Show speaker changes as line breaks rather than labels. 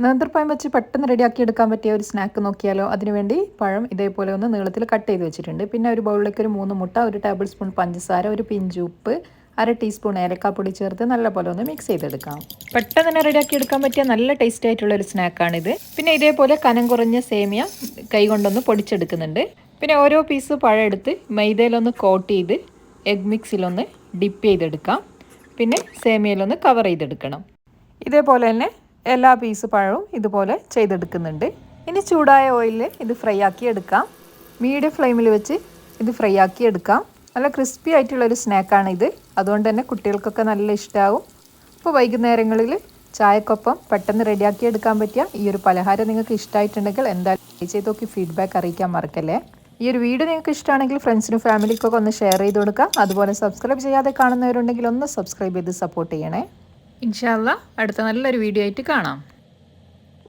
നേന്ത്രപ്പഴം വെച്ച് പെട്ടെന്ന് റെഡിയാക്കി എടുക്കാൻ പറ്റിയ ഒരു സ്നാക്ക് നോക്കിയാലോ. അതിനുവേണ്ടി പഴം ഇതേപോലെ ഒന്ന് നീളത്തിൽ കട്ട് ചെയ്ത് വെച്ചിട്ടുണ്ട്. പിന്നെ ഒരു ബൗളിലേക്ക് ഒരു 3 മുട്ട, 1 ടേബിൾ സ്പൂൺ പഞ്ചസാര, ഒരു പിഞ്ച് ഉപ്പ്, 1/2 ടീസ്പൂൺ ഏലക്കാപ്പൊടി ചേർത്ത് നല്ലപോലെ ഒന്ന് മിക്സ് ചെയ്തെടുക്കാം. പെട്ടെന്ന് തന്നെ റെഡിയാക്കി എടുക്കാൻ പറ്റിയ നല്ല ടേസ്റ്റ് ആയിട്ടുള്ള ഒരു സ്നാക്കാണിത്. പിന്നെ ഇതേപോലെ കനം കുറഞ്ഞ സേമിയ കൈ കൊണ്ടൊന്ന് പൊടിച്ചെടുക്കുന്നുണ്ട്. പിന്നെ ഓരോ പീസ് പഴം എടുത്ത് മൈദയിലൊന്ന് കോട്ട് ചെയ്ത് എഗ് മിക്സിലൊന്ന് ഡിപ്പ് ചെയ്തെടുക്കാം. പിന്നെ സേമിയയിലൊന്ന് കവർ ചെയ്തെടുക്കണം. ഇതേപോലെ തന്നെ എല്ലാ പീസ് പഴവും ഇതുപോലെ ചെയ്തെടുക്കുന്നുണ്ട്. ഇനി ചൂടായ ഓയിലിൽ ഇത് ഫ്രൈ ആക്കി എടുക്കാം. മീഡിയം ഫ്ലെയിമിൽ വെച്ച് ഇത് ഫ്രൈ ആക്കി എടുക്കാം. നല്ല ക്രിസ്പി ആയിട്ടുള്ളൊരു സ്നാക്കാണ് ഇത്. അതുകൊണ്ട് തന്നെ കുട്ടികൾക്കൊക്കെ നല്ല ഇഷ്ടമാവും. ഇപ്പോൾ വൈകുന്നേരങ്ങളിൽ ചായക്കൊപ്പം പെട്ടെന്ന് റെഡിയാക്കി എടുക്കാൻ പറ്റിയ ഈ ഒരു പലഹാരം നിങ്ങൾക്ക് ഇഷ്ടമായിട്ടുണ്ടെങ്കിൽ എന്തായാലും ട്രൈ ചെയ്ത് നോക്കി ഫീഡ്ബാക്ക് അറിയിക്കാൻ മറക്കല്ലേ. ഈ ഒരു വീഡിയോ നിങ്ങൾക്ക് ഇഷ്ടമാണെങ്കിൽ ഫ്രണ്ട്സിനും ഫാമിലിക്കൊക്കെ ഒന്ന് ഷെയർ ചെയ്ത് കൊടുക്കുക. അതുപോലെ സബ്സ്ക്രൈബ് ചെയ്യാതെ കാണുന്നവരുണ്ടെങ്കിൽ ഒന്ന് സബ്സ്ക്രൈബ് ചെയ്ത് സപ്പോർട്ട് ചെയ്യണേ. ഇൻഷാ അല്ലാഹ് അടുത്ത നല്ലൊരു വീഡിയോ ആയിട്ട് കാണാം.